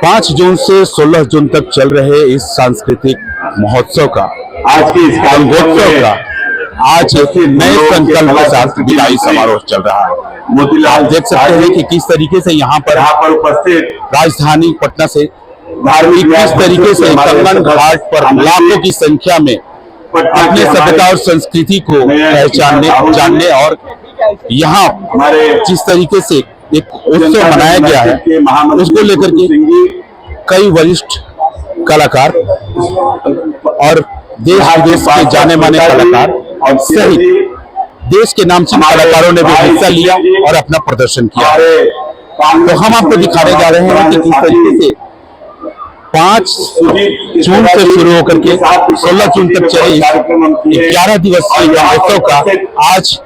5 जून से 16 जून तक चल रहे इस सांस्कृतिक महोत्सव का, आज की इस गंगोत्सव का आज एक नए संकल्प के साथ विदाई समारोह चल रहा है। आप देख सकते हैं कि किस तरीके से यहाँ पर उपस्थित राजधानी पटना से किस तरीके से कंगन घाट पर लाखों की संख्या में अपनी सभ्यता और संस्कृति को पहचानने जानने और यहाँ जिस तरीके से एक उत्सव मनाया गया है उसको लेकर के कई वरिष्ठ कलाकार और देश विदेश के जाने माने कलाकार सहित देश के नामचीन कलाकारों ने भी हिस्सा लिया और अपना प्रदर्शन किया। तो हम आपको दिखाने जा रहे हैं कि किस तरीके से 5 जून से शुरू होकर के 16 जून तक चले 11 दिवसीय महोत्सव का आज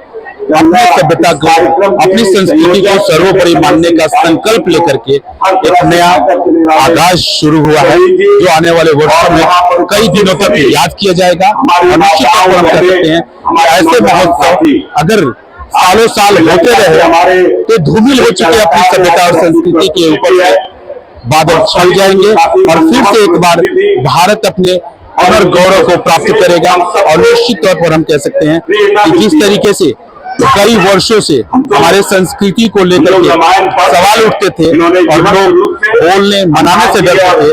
अपनी सभ्यता को, अपनी संस्कृति को सर्वोपरि मानने का संकल्प लेकर के एक नया आगाज शुरू हुआ है, जो आने वाले वर्षों में कई दिनों तक याद किया जाएगा। और निश्चित तौर पर हम कह सकते हैं ऐसे महोत्सव अगर सालों साल होते रहे तो धूमिल हो चुके अपनी सभ्यता और संस्कृति के ऊपर से बादल छल जाएंगे और फिर से एक बार भारत अपने अमर गौरव को प्राप्त करेगा। और निश्चित तौर पर हम कह सकते हैं कि जिस तरीके से कई वर्षों से हमारे संस्कृति को लेकर के सवाल उठते थे और लोग बोलने मनाने से डरते थे,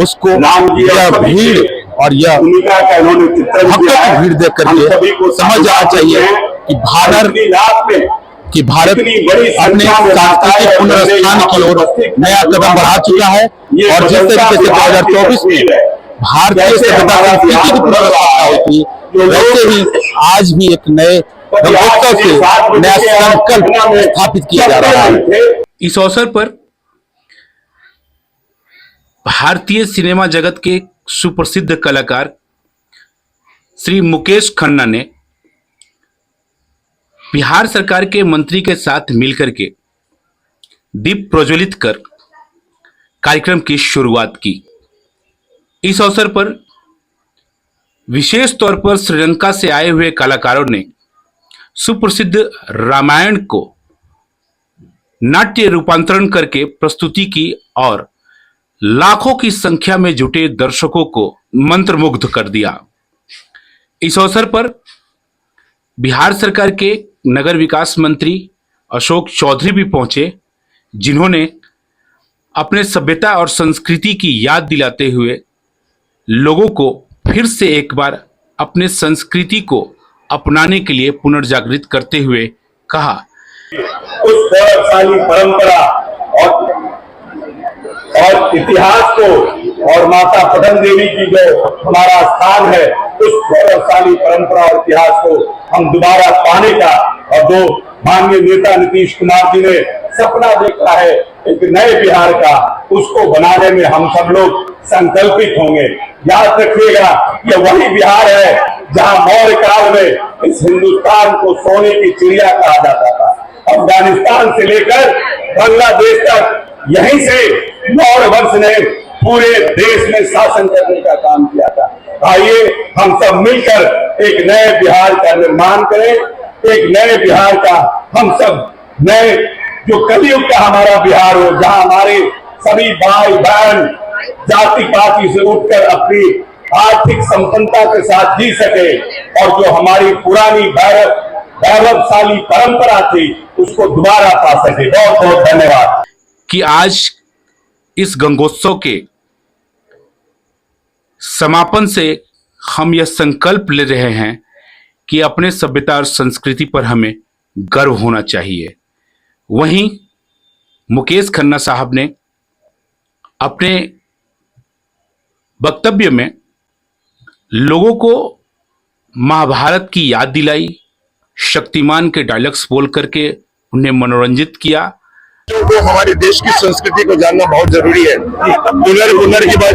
उसको यह भीड़ और यह भक्तों की भीड़ देख करके समझ आना चाहिए कि भारत अपने सांस्कृतिक पुनरुत्थान की ओर नया कदम बढ़ा चुका है। और जिस तरीके से 2024 में भारतीय सभ्यता संस्कृति की पुनरुत्थान होती वैसे ही आज भी एक नए गंगोत्सव से नया संकल्प स्थापित किया जा रहा है। इस अवसर पर भारतीय सिनेमा जगत के सुप्रसिद्ध कलाकार श्री मुकेश खन्ना ने बिहार सरकार के मंत्री के साथ मिलकर के दीप प्रज्वलित कर कार्यक्रम की शुरुआत की। इस अवसर पर विशेष तौर पर श्रीलंका से आए हुए कलाकारों ने सुप्रसिद्ध रामायण को नाट्य रूपांतरण करके प्रस्तुति की और लाखों की संख्या में जुटे दर्शकों को मंत्रमुग्ध कर दिया। इस अवसर पर बिहार सरकार के नगर विकास मंत्री अशोक चौधरी भी पहुंचे, जिन्होंने अपने सभ्यता और संस्कृति की याद दिलाते हुए लोगों को फिर से एक बार अपने संस्कृति को अपनाने के लिए पुनर्जागृत करते हुए कहा, उस गौरवशाली परंपरा और इतिहास को और माता पटन देवी की जो हमारा स्थान है उस गौरवशाली परंपरा और इतिहास को हम दोबारा पाने का, और जो माननीय नेता नीतीश कुमार जी ने सपना देखा है एक नए बिहार का, उसको बनाने में हम सब लोग संकल्पित होंगे। याद रखिएगा ये वही बिहार है जहां मौर्य काल में इस हिंदुस्तान को सोने की चिड़िया कहा जाता था। अफगानिस्तान से लेकर बांग्लादेश तक यहीं से मौर्य वंश ने पूरे देश में शासन करने का काम किया था। आइए हम सब मिलकर एक नए बिहार का निर्माण करें, एक नए बिहार का हम सब नए जो कलयुग का हमारा बिहार हो, जहां हमारे सभी भाई बहन जाति पाति से उठकर अपनी आर्थिक संपन्नता के साथ जी सके और जो हमारी पुरानी वैभवशाली परंपरा थी उसको दोबारा पा सके। बहुत बहुत धन्यवाद। कि आज इस गंगोत्सव के समापन से हम यह संकल्प ले रहे हैं कि अपने सभ्यता और संस्कृति पर हमें गर्व होना चाहिए। वहीं मुकेश खन्ना साहब ने अपने वक्तव्य में लोगों को महाभारत की याद दिलाई, शक्तिमान के डायलॉग्स बोल करके उन्हें मनोरंजित किया। तो हमारे देश की संस्कृति को जानना बहुत जरूरी है। हुनर की बात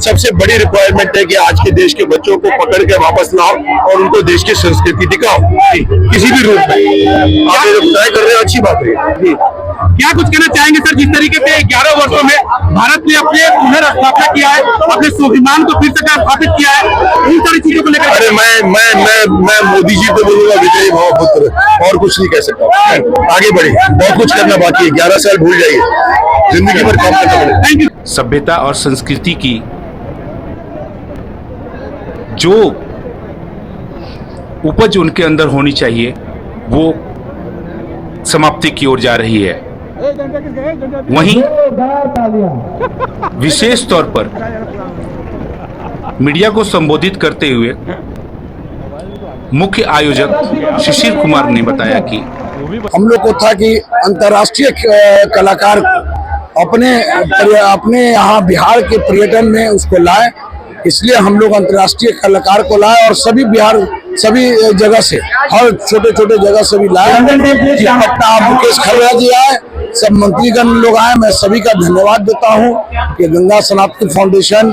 सबसे बड़ी रिक्वायरमेंट है कि आज के देश के बच्चों को पकड़ के वापस लाओ और उनको देश की संस्कृति दिखाओ किसी भी रूप में। आप ट्राई कर रहे हो, अच्छी बात है। क्या कुछ कहना चाहेंगे सर, जिस तरीके से 11 वर्षों में भारत ने अपने पुनर्स्थापित स्थापना किया है, अपने स्वाभिमान को फिर से स्थापित किया है, इन सारी चीजों को लेकर। अरे मैं मोदी जी को बोलूंगा विजयी भाव पुत्र, और कुछ नहीं कह सकता। आगे बढ़े, बहुत कुछ करना बाकी है, 11 साल भूल जाइए, जिंदगी भर काम करना पड़ेगा। Thank you. सभ्यता और संस्कृति की जो उपज उनके अंदर होनी चाहिए वो समाप्ति की ओर जा रही है। वहीं विशेष तौर पर मीडिया को संबोधित करते हुए मुख्य आयोजक शिशिर कुमार ने बताया कि हम लोग को था कि अंतर्राष्ट्रीय कलाकार अपने यहाँ बिहार के पर्यटन में उसको लाए, इसलिए हम लोग अंतर्राष्ट्रीय कलाकार को लाए और सभी बिहार सभी जगह से, हर छोटे छोटे जगह से भी लाए। पटना मुकेश खरड़ा जी आए, सब मंत्रीगण लोग आए। मैं सभी का धन्यवाद देता हूँ कि गंगा सनातन फाउंडेशन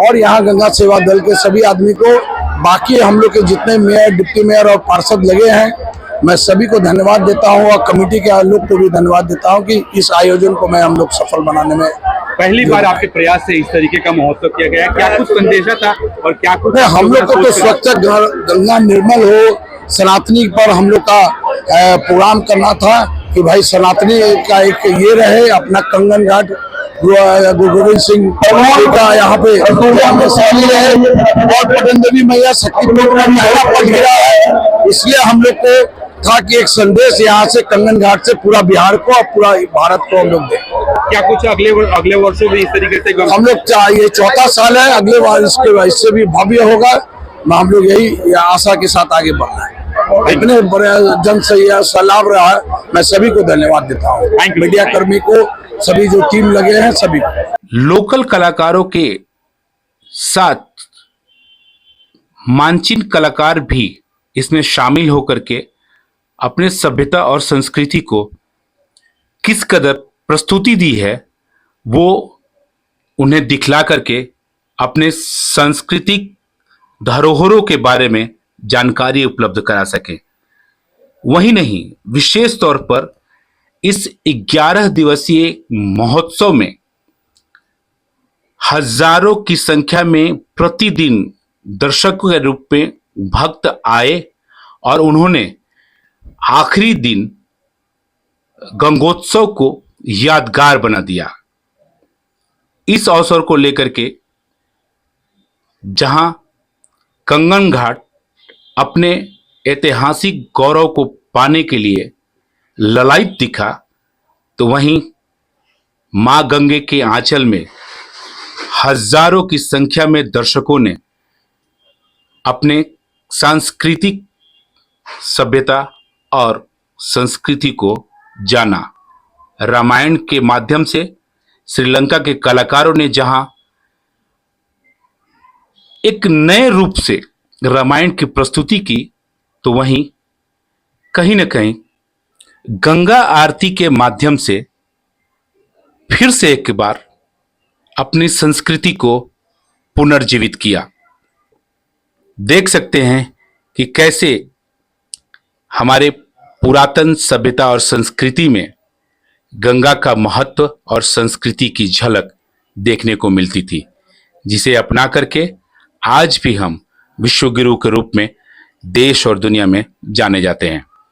और यहाँ गंगा सेवा दल के सभी आदमी को, बाकी हम लोग के जितने मेयर, डिप्टी मेयर और पार्षद लगे हैं, मैं सभी को धन्यवाद देता हूँ और कमेटी के लोग को भी धन्यवाद देता हूँ कि इस आयोजन को मैं हम लोग सफल बनाने में। पहली बार आपके प्रयास से इस तरीके का महोत्सव किया गया, क्या कुछ संदेशा था और क्या कुछ? हम लोग को तो स्वच्छ गंगा निर्मल हो, सनातनी पर हम लोग का प्रोग्राम करना था कि भाई सनातनी का एक ये रहे, अपना कंगन घाट गुरु गोविंद सिंह का यहाँ पे शामिल है और पटन देवी मैया शक्तिपीठ में पहला पद गिरा है, इसलिए हम लोग को था कि एक संदेश यहाँ से कंगन घाट से पूरा बिहार को और पूरा भारत को हम लोग दें। क्या कुछ अगले वर्षों में इस तरीके से हम लोग ये चौथा साल है, अगले बार इससे भी भव्य होगा। हम लोग यही आशा के साथ आगे बढ़ रहे हैं। इतने बड़े जन से लाभ रहा है, मैं सभी को धन्यवाद देता हूँ, मीडिया कर्मी को, सभी जो टीम लगे हैं सभी को। लोकल कलाकारों के साथ मानचिन कलाकार भी इसमें शामिल होकर के अपने सभ्यता और संस्कृति को किस कदर प्रस्तुति दी है वो उन्हें दिखला करके अपने सांस्कृतिक धरोहरों के बारे में जानकारी उपलब्ध करा सके। वही नहीं, विशेष तौर पर इस 11 दिवसीय महोत्सव में हजारों की संख्या में प्रतिदिन दर्शकों के रूप में भक्त आए और उन्होंने आखिरी दिन गंगोत्सव को यादगार बना दिया। इस अवसर को लेकर के जहां कंगन घाट अपने ऐतिहासिक गौरव को पाने के लिए ललायत दिखा, तो वहीं मां गंगे के आंचल में हजारों की संख्या में दर्शकों ने अपने सांस्कृतिक सभ्यता और संस्कृति को जाना। रामायण के माध्यम से श्रीलंका के कलाकारों ने जहां एक नए रूप से रामायण की प्रस्तुति की, तो वहीं कहीं न कहीं गंगा आरती के माध्यम से फिर से एक बार अपनी संस्कृति को पुनर्जीवित किया। देख सकते हैं कि कैसे हमारे पुरातन सभ्यता और संस्कृति में गंगा का महत्व और संस्कृति की झलक देखने को मिलती थी, जिसे अपना करके आज भी हम विश्व गुरु के रूप में देश और दुनिया में जाने जाते हैं।